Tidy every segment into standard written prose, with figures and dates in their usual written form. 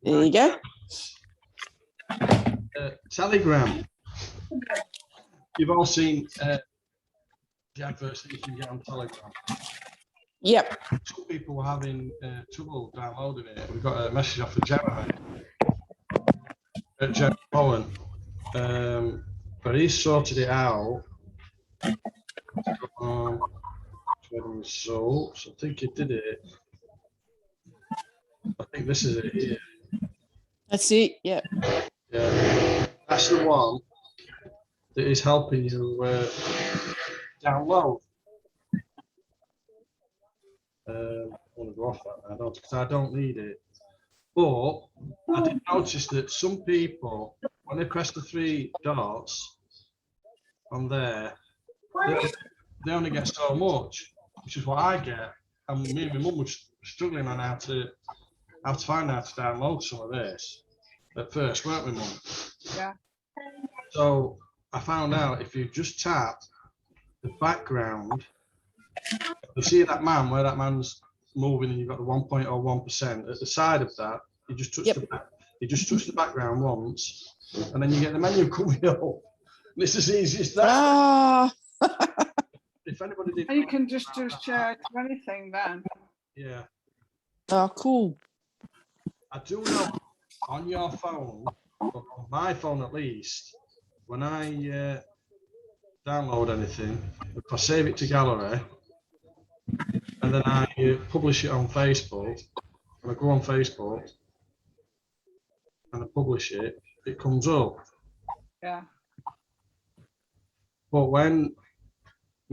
There you go. Telegram. You've all seen the adverts that you can get on Telegram. Yep. Some people were having trouble downloading it. We got a message off of Jeremy Bowen, but he sorted it out. Results. I think he did it. I think this is it here. That's it. Yep. Yeah, that's the one that is helping you download. I want to go off that now because I don't need it. But I did notice that some people, when they press the 3 dots on there, they only get so much, which is what I get. And me and my mum was struggling on how to find out to download some of this at first, weren't we, Mum? Yeah. So I found out if you just tap the background, you see that man where that man's moving, and you've got the 1.01% at the side of that. You just touch the background once, and then you get the menu coming up. It's as easy as that. If anybody did, you can just do share to anything then. Yeah. Oh, cool. I do know on your phone, or on my phone at least, when I download anything, if I save it to gallery and then I publish it on Facebook, and I go on Facebook and I publish it, it comes up. Yeah. But when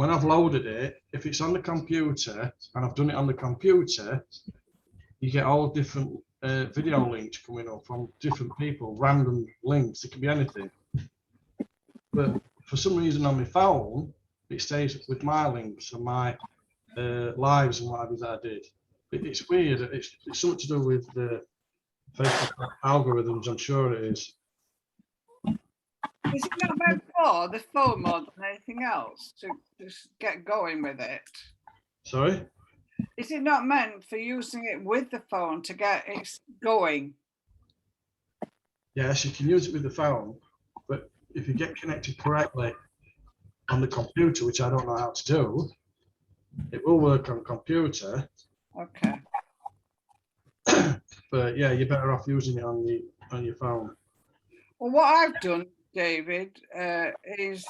I've loaded it, if it's on the computer and I've done it on the computer, you get all different video links coming up from different people, random links. It can be anything. But for some reason on my phone, it stays with my links and my lives and whatever that I did. It's weird. It's something to do with the Facebook algorithms, I'm sure it is. Is it not meant for the phone more than anything else to just get going with it? Sorry? Is it not meant for using it with the phone to get it going? Yes, you can use it with the phone, but if you get connected correctly on the computer, which I don't know how to do, it will work on computer. Okay. But yeah, you're better off using it on your phone. Well, what I've done, David, is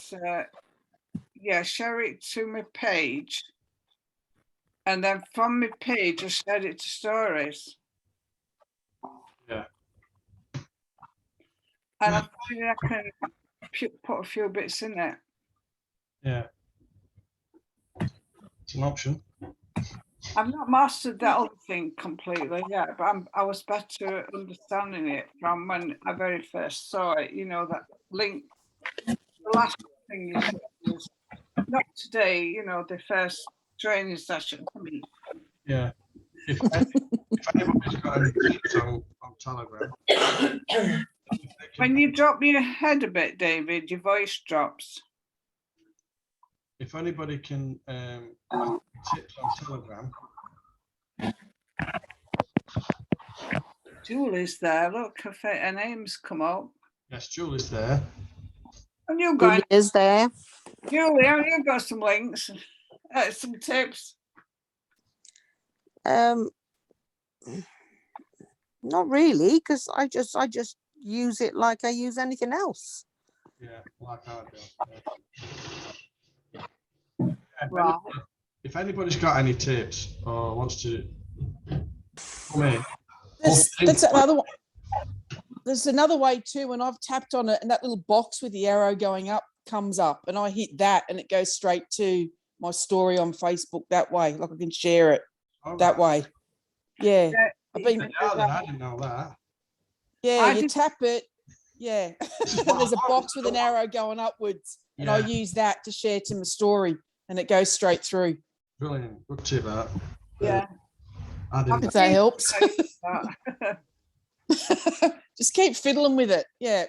share it to my page, and then from my page I share it to stories. Yeah. And I find I can put a few bits in it. Yeah. It's an option. I've not mastered that other thing completely yet, but I was better understanding it from when I very first saw it. You know, that link, the last thing you said was not today, you know, the first training session. Yeah. If anybody's got any tips on Telegram. When you drop your head a bit, David, your voice drops. If anybody can tips on Telegram. Julie's there. Look, her name's come up. Yes, Julie's there. And you guys is there. Julie, have you got some links, some tips? Not really, because I just use it like I use anything else. Yeah, like I do. Yeah. Right. If anybody's got any tips or wants to come in, that's another one. There's another way too. When I've tapped on it and that little box with the arrow going up comes up, and I hit that, and it goes straight to my story on Facebook that way. Like I can share it that way. Yeah, I didn't know that. Yeah, you tap it. Yeah, there's a box with an arrow going upwards, and I use that to share to my story, and it goes straight through. Brilliant, good tip that. Yeah, if that helps. Just keep fiddling with it. Yeah.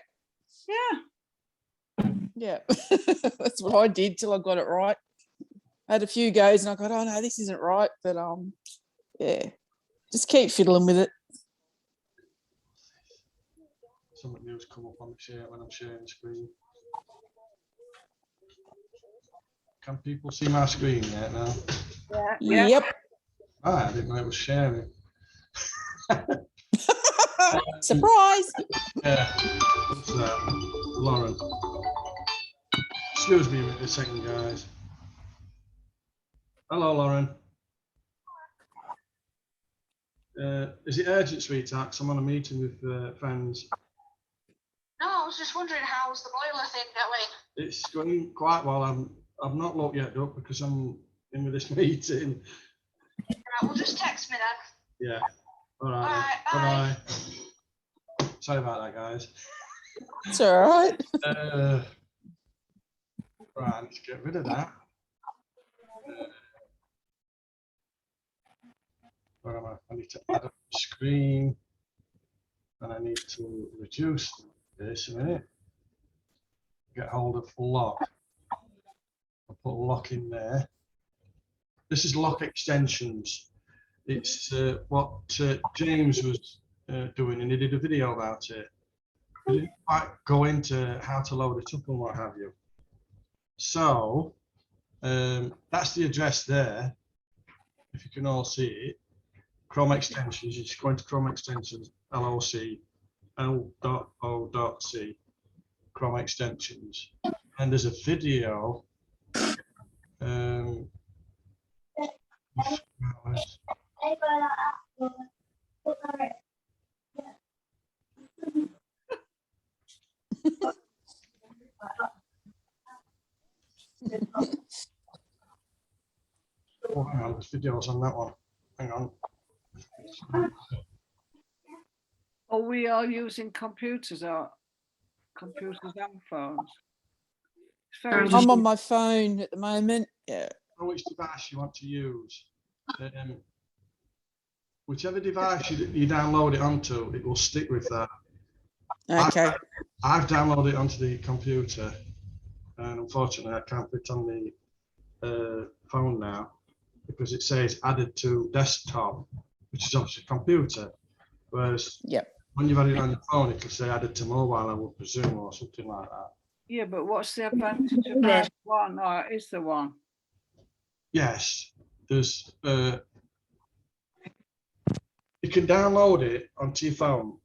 That's what I did till I got it right. I had a few goes and I got, oh no, this isn't right. But just keep fiddling with it. Something new's come up on the share when I'm sharing the screen. Can people see my screen yet now? Yeah. Yep. Ah, I didn't know it was sharing. Surprise. Yeah. What's that? Lauren. Excuse me a second, guys. Hello, Lauren. Is it urgent, sweetheart? 'Cause I'm on a meeting with friends. No, I was just wondering how's the boiler thing going? It's going quite well. I've not looked yet, Doug, because I'm in with this meeting. Right, well just text me then. Yeah. All right. Alright, Bye. Sorry about that, guys. It's all right. Right, let's get rid of that. Where am I? I need to add up the screen, and I need to reduce this a minute. Get hold of lock. I'll put lock in there. This is lock extensions. It's what James was doing, and he did a video about it. He didn't quite go into how to load it up and what have you. So that's the address there. If you can all see it, Chrome extensions. You just go into Chrome extensions, L.O.C, L.O.C, Chrome extensions, and there's a video. Oh, hang on, there's videos on that one. Hang on. Are we all using computers and phones? It's very I'm on my phone at the moment. Yeah. Know which device you want to use. Whichever device you download it onto, it will stick with that. Okay. I've downloaded it onto the computer, and unfortunately I can't put it on the phone now because it says added to desktop, which is obviously computer. Whereas when you've had it on your phone, it can say added to mobile, I would presume, or something like that. Yeah, but what's the advantage of that one, or is there one? Yes, there's you can download it onto your phone,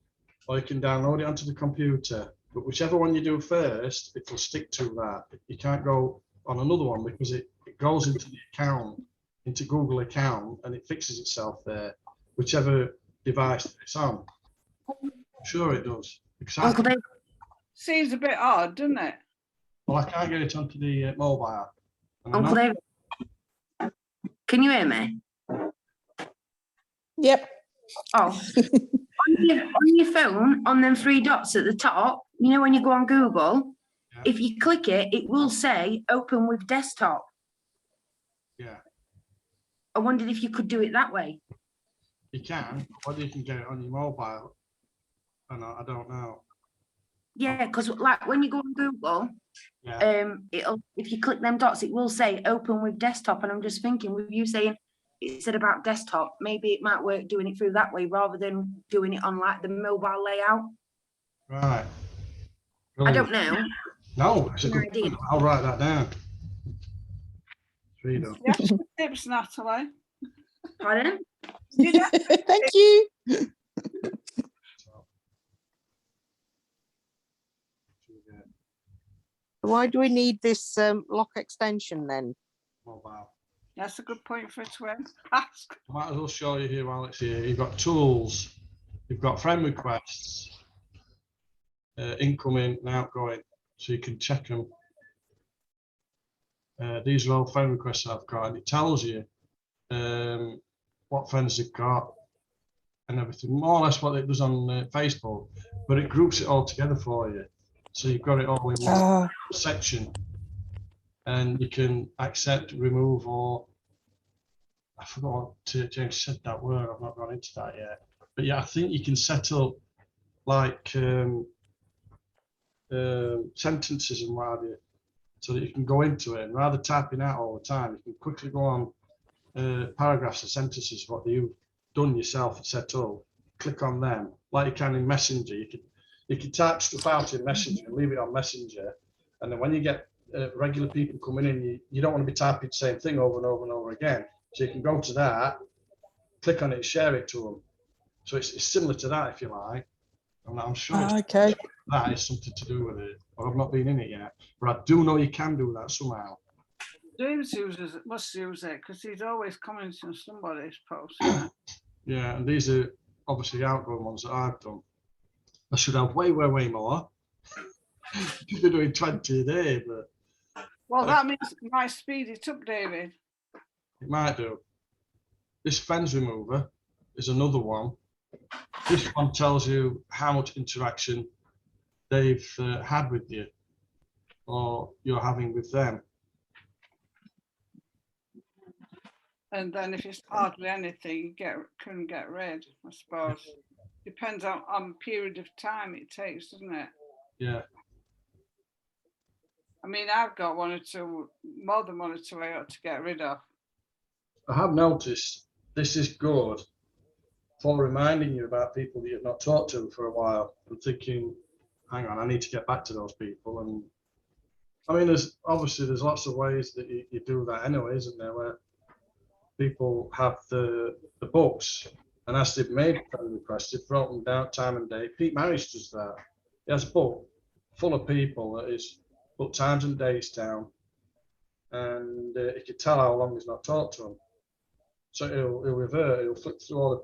or you can download it onto the computer. But whichever one you do first, it will stick to that. You can't go on another one because it goes into the account, into Google account, and it fixes itself there, whichever device it's on. I'm sure it does. Seems a bit odd, doesn't it? Well, I can't get it onto the mobile. Uncle David, can you hear me? Yep. Oh, on your phone, on them three dots at the top, you know when you go on Google, if you click it, it will say open with desktop. Yeah. I wondered if you could do it that way. You can, whether you can get it on your mobile, I don't know. Yeah, because like when you go on Google, it'll, if you click them dots, it will say open with desktop, and I'm just thinking with you saying it said about desktop, maybe it might work doing it through that way rather than doing it on like the mobile layout. Right. I don't know. No, it's a good idea. I'll write that down. Yes, tips, Natalie. Pardon? Thank you. Why do we need this lock extension then? Mobile. That's a good point for it to ask. I might as well show you here while it's here. You've got tools, you've got friend requests, incoming and outgoing, so you can check them. These are all friend requests I've got, and it tells you what friends they've got and everything, more or less what it does on Facebook, but it groups it all together for you. So you've got it all in one section, and you can accept, remove, or I forgot what James said that word. I've not gone into that yet. But yeah, I think you can set up like sentences and what have you, so that you can go into it and rather than typing out all the time, you can quickly go on paragraphs and sentences what you've done yourself and set up. Click on them like you can in Messenger. You can You can type stuff out in Messenger and leave it on Messenger. And then when you get regular people coming in, you don't want to be typing the same thing over and over and over again. So you can go to that, click on it, share it to them. So it's similar to that, if you like. And I'm sure Okay. that is something to do with it. But I've not been in it yet. But I do know you can do that somehow. James must use it because he's always commenting on somebody's post. Yeah, and these are obviously outgoing ones that I've done. I should have way more. You've been doing 20 a day, but. Well, that means it might speed it up, David. It might do. This fence remover is another one. This one tells you how much interaction they've had with you or you're having with them. And then if it's hardly anything, you can get rid, I suppose. Depends on period of time it takes, doesn't it? Yeah. I mean, I've got one or two, more than one or two I ought to get rid of. I have noticed this is good for reminding you about people that you've not talked to for a while and thinking, hang on, I need to get back to those people. And I mean, there's lots of ways that you do that anyway, isn't there? Where people have the books, and as they've made friend requests, they've wrote them down time and date. Pete Marriage does that. He has a book full of people that is put times and dates down, and he can tell how long he's not talked to them. So he'll revert, he'll flip through all the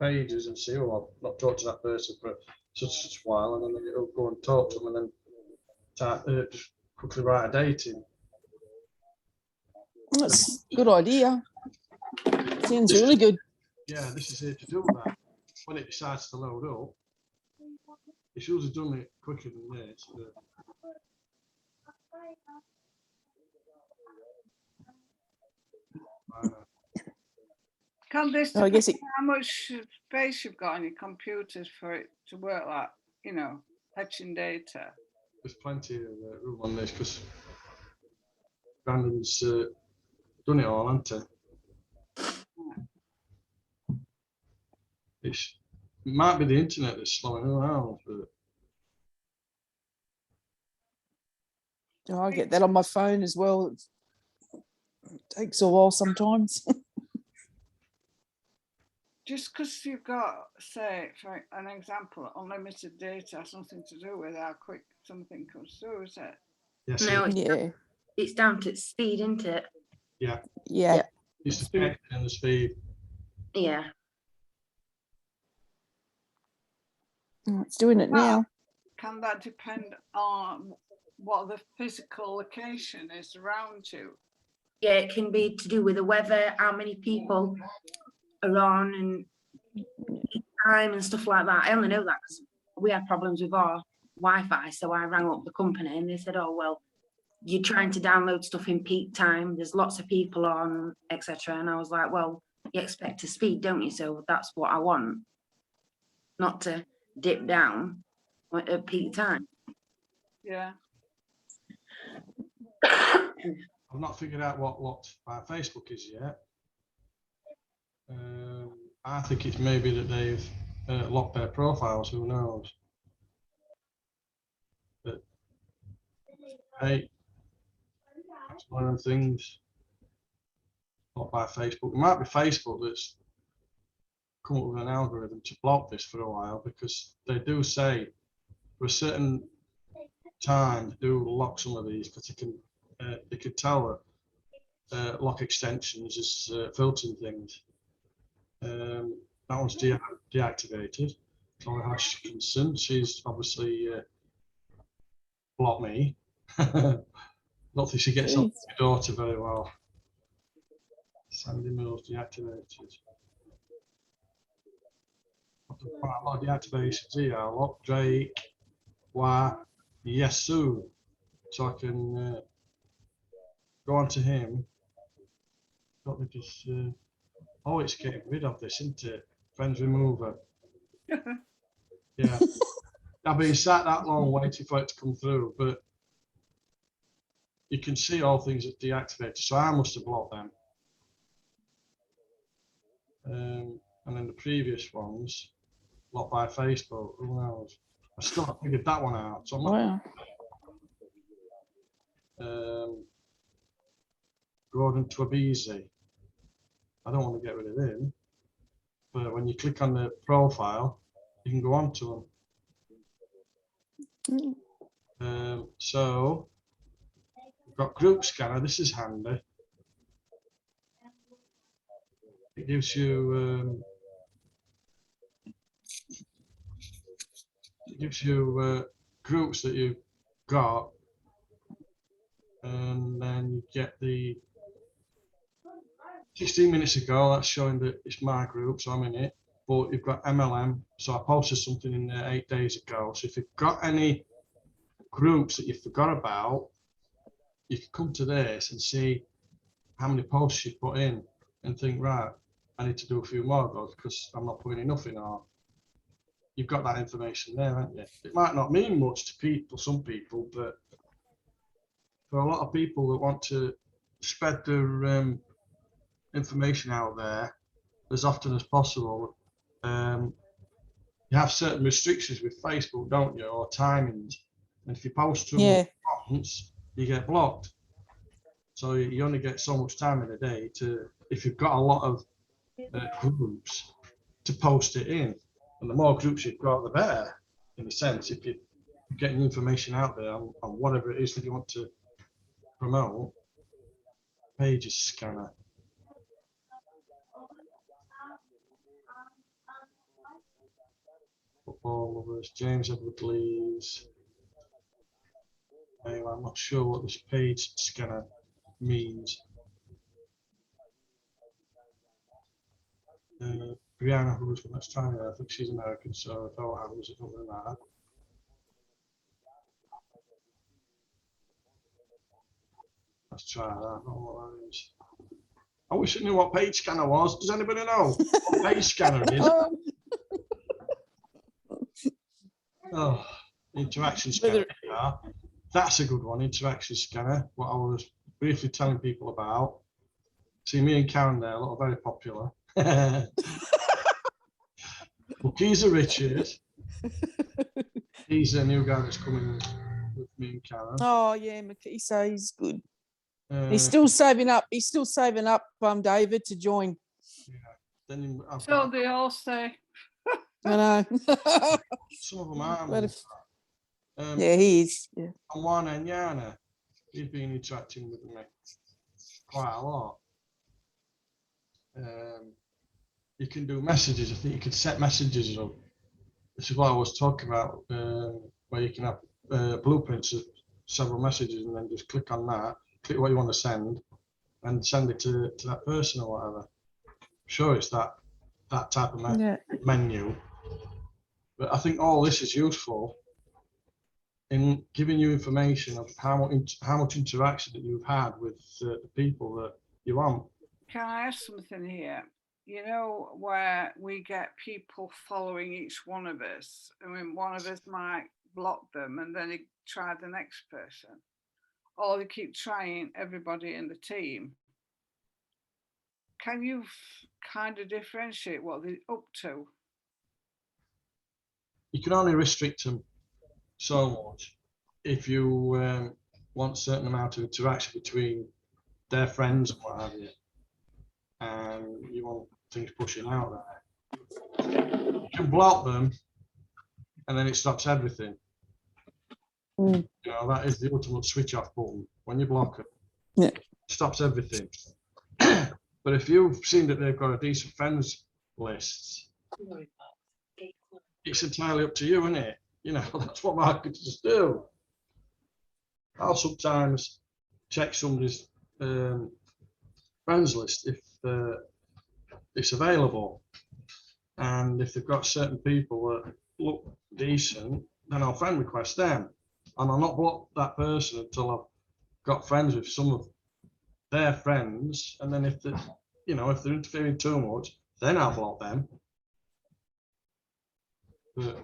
pages and see, oh, I've not talked to that person for such a while, and then he'll go and talk to them, and then just quickly write a date in. That's a good idea. Sounds really good. Yeah, this is here to do that. When it decides to load up, it's usually done it quicker than this. Can this I guess depend how much space you've got on your computers for it to work like, you know, fetching data? There's plenty of room on this because Brandon's done it all, hasn't he? It might be the internet that's slowing around, but oh, I get that on my phone as well. It takes a while sometimes. Just because you've got, say, for an example, unlimited data has something to do with how quick something comes through, is it? yes, No, Yeah. it's down to speed, isn't it? yeah, Yeah. it's the connection and the speed. Yeah. Oh, it's doing it now. Can that depend on what the physical location is around you? Yeah, it can be to do with the weather, how many people are on, and time and stuff like that. I only know that because we had problems with our Wi-Fi, so I rang up the company and they said, oh, well, you're trying to download stuff in peak time, there's lots of people on, etc. And I was like, well, you expect a speed, don't you? So that's what I want, not to dip down at peak time. Yeah. I've not figured out what locked by Facebook is yet. I think it's maybe that they've locked their profiles, who knows? But hey, that's one of the things locked by Facebook. It might be Facebook that's come up with an algorithm to block this for a while, because they do say for a certain time they do lock some of these because they can tell that lock extensions is filtering things. That one's deactivated. Chloe Hutchinson, she's obviously blocked me. Not think she gets on with my daughter very well. Sandy Mills deactivated. I've done quite a lot of deactivations here. Lock Drake, Wah, Yesu. So I can go on to him. Got me just. Oh, it's getting rid of this, isn't it? Friends remover. Yeah. I've been sat that long waiting for it to come through, but you can see all things that deactivated, so I must have blocked them. And then the previous ones, blocked by Facebook, who knows? I still haven't figured that one out. So I'm not, Wow. Gordon Twabizi. I don't want to get rid of him, but when you click on the profile, you can go on to him. So we've got group scanner. This is handy. It gives you groups that you've got, and then you get the 16 minutes ago, that's showing that it's my group, so I'm in it. But you've got MLM, so I posted something in there 8 days ago. So if you've got any groups that you forgot about, you can come to this and see how many posts you put in and think, right, I need to do a few more of those because I'm not putting enough in. Or you've got that information there, haven't you? It might not mean much to people, some people, but for a lot of people that want to spread their information out there as often as possible, you have certain restrictions with Facebook, don't you, or timings, and if you post too much once, you get blocked. So you only get so much time in a day to, if you've got a lot of groups, to post it in, and the more groups you've got, the better, in a sense, if you're getting information out there on whatever it is that you want to promote. Pages scanner. Football lovers, James Edward Lees. Anyway, I'm not sure what this page scanner means. Brianna, who's from Australia, I think she's American, so if I was it doesn't matter. Let's try that. I don't know what that is. I wish I knew what page scanner was. Does anybody know what page scanner is? Oh, interaction scanner. Yeah. That's a good one, interaction scanner. What I was briefly telling people about. See, me and Karen there look very popular. Well, Keezer Richard. He's a new guy that's coming with me and Karen. Oh yeah, Makisa, he's good. He's still saving up. He's still saving up, David, to join. Yeah. Then So they all say. I know. Some of them are. Yeah, he is. Yeah. And Juan and Yana, he's been interacting with me quite a lot. You can do messages. I think you can set messages up. This is what I was talking about, where you can have blueprints of several messages and then just click on that, click what you want to send, and send it to that person or whatever. Sure, it's that type of menu. But I think all this is useful in giving you information of how much interaction that you've had with the people that you want. Can I ask something here? You know, where we get people following each one of us. I mean, one of us might block them and then they try the next person. Or they keep trying everybody in the team. Can you kind of differentiate what they're up to? You can only restrict them so much. If you want a certain amount of interaction between their friends and what have you, and you want things pushing out there, you can block them and then it stops everything. You know, that is the ultimate switch off button. When you block it, it stops everything. But if you've seen that they've got a decent friends list, it's entirely up to you, isn't it? You know, that's what marketers do. I'll sometimes check somebody's friends list if it's available, and if they've got certain people that look decent, then I'll friend request them, and I'll not block that person until I've got friends with some of their friends, and then if they're interfering too much, then I'll block them. But,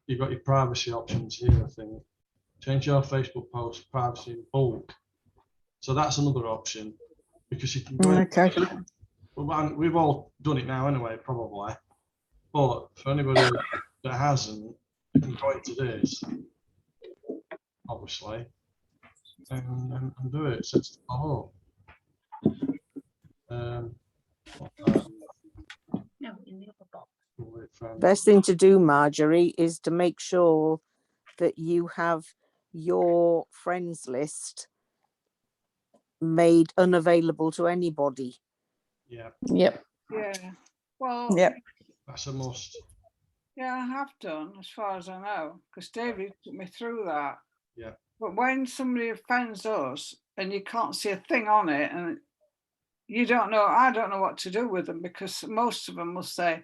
you've got your privacy options here, I think. Change your Facebook post privacy in bulk. So that's another option, because you can go in. Well, we've all done it now anyway, probably. But for anybody that hasn't, you can go into this, obviously, and do it. So it's all up. No, in the other box. Best thing to do, Marjorie, is to make sure that you have your friends list made unavailable to anybody. Yeah, Yep. Yeah. Well, Yep. that's a must. yeah, I have done, as far as I know, because David took me through that. Yeah. But when somebody offends us and you can't see a thing on it, and you don't know, I don't know what to do with them, because most of them will say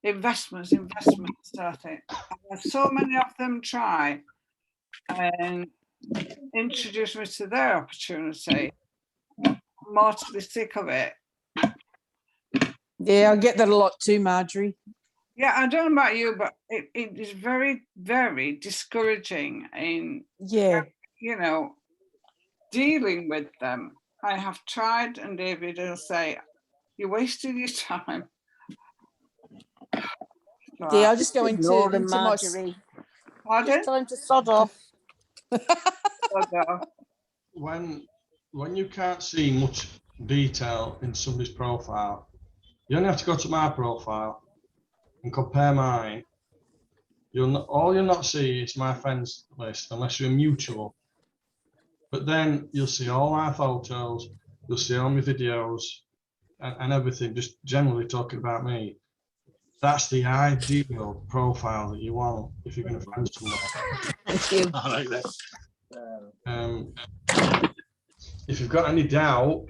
investments. I think I've had so many of them try and introduce me to their opportunity. I'm mortally sick of it. Yeah, I get that a lot too, Marjorie. Yeah, I don't know about you, but it is very, very discouraging in, Yeah. you know, dealing with them. I have tried, and David will say, "You're wasting your time." Yeah, I just go Ignore them, into my Marjorie. Pardon? Just time to sod off. When you can't see much detail in somebody's profile, you only have to go to my profile and compare mine. All you'll not see is my friends list unless you're mutual. But then you'll see all my photos, you'll see all my videos and everything, just generally talking about me. That's the ideal profile that you want if you're going to friend someone. Thank you. I like that. If you've got any doubt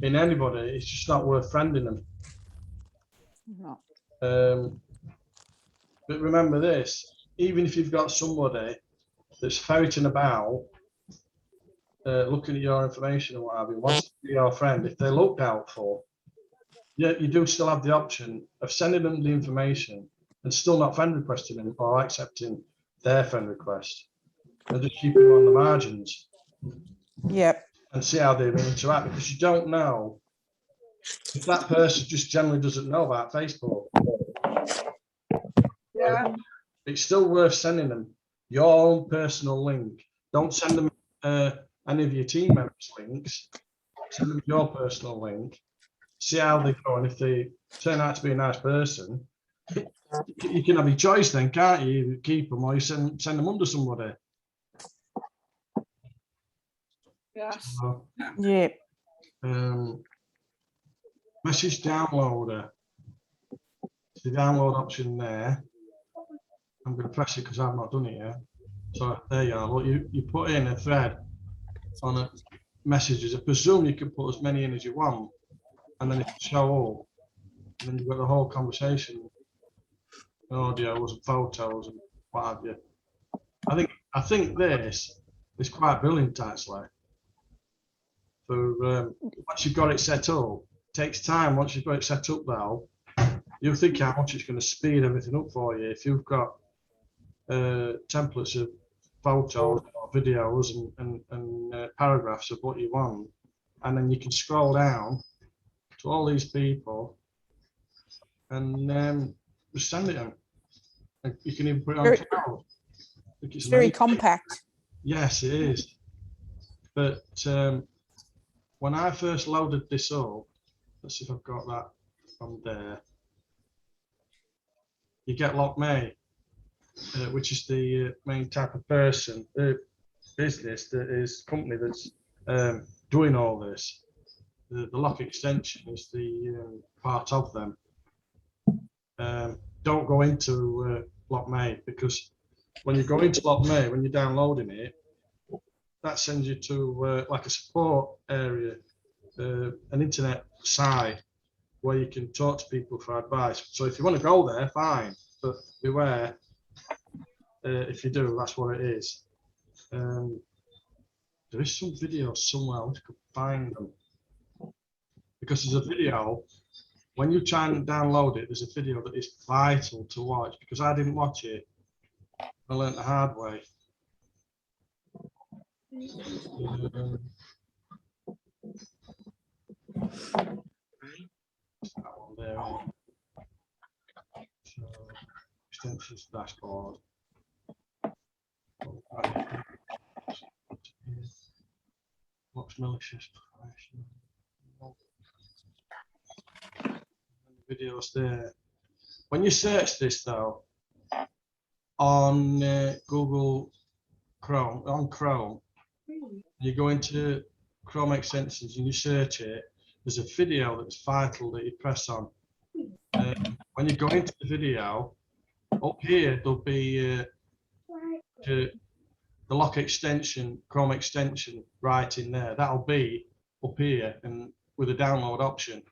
in anybody, it's just not worth friending them. No. But remember this, even if you've got somebody that's ferreting about, looking at your information and what have you, wants to be your friend, if they look doubtful, you do still have the option of sending them the information and still not friend requesting them or accepting their friend request, and just keep them on the margins. Yep. And see how they interact, because you don't know if that person just generally doesn't know about Facebook. Yeah. It's still worth sending them your own personal link. Don't send them any of your team members' links. Send them your personal link. See how they go, and if they turn out to be a nice person, you can have your choice then, can't you? You keep them or you send them under somebody. Yes. So, Yeah. message downloader. The download option there. I'm going to press it because I've not done it yet. So there you are. Look, you put in a thread on a messages. I presume you can put as many in as you want, and then it can show up. And then you've got the whole conversation, audios and photos and what have you. I think this is quite brilliant actually. For once you've got it set up, it takes time. Once you've got it set up though, you'll think how much it's going to speed everything up for you. If you've got templates of photos or videos and paragraphs of what you want, and then you can scroll down to all these people and just send it them. And you can even put it on cloud. It's very compact. Yes, it is. But when I first loaded this up, let's see if I've got that from there. You get L.O.C, which is the main type of person, business that is company that's doing all this. The L.O.C extension is the part of them. Don't go into L.O.C, because when you go into L.O.C, when you're downloading it, that sends you to like a support area, an internet site where you can talk to people for advice. So if you want to go there, fine, but beware. If you do, that's what it is. There is some videos somewhere, I wish I could find them. Because there's a video, when you try and download it, there's a video that is vital to watch, because I didn't watch it. I learned the hard way. That one there. So, extensions dashboard. What's malicious? Videos there. When you search this though on Google Chrome, on Chrome, you go into Chrome extensions and you search it, there's a video that's vital that you press on. When you go into the video, up here there'll be the lock extension, Chrome extension right in there. That'll be up here and with a download option.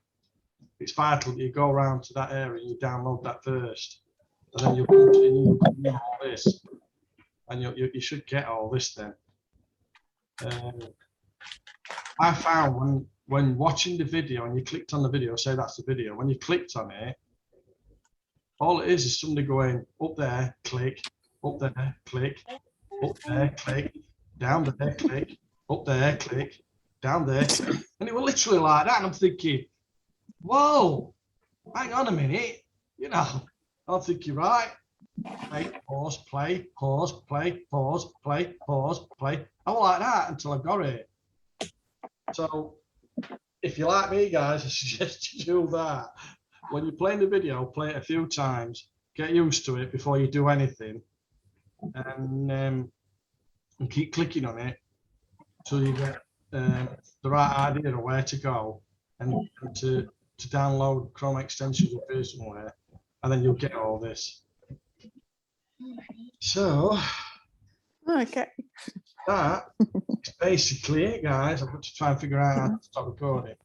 It's vital that you go around to that area and you download that first, and then you'll continue all this, and you should get all this then. I found when watching the video and you clicked on the video, say that's the video, when you clicked on it, all it is somebody going up there, click, up there, click, up there, click, down there, click, up there, click, down there, click. And it was literally like that, and I'm thinking, whoa, hang on a minute, you know, I think you're right. Play, pause, play, pause, play, pause, play, pause, play. I was like that until I got it. So if you like me, guys, I suggest you do that. When you're playing the video, play it a few times, get used to it before you do anything, and keep clicking on it till you get the right idea of where to go and to download Chrome extensions up here somewhere, and then you'll get all this. So Okay. that is basically it, guys. I've got to try and figure out how to stop recording.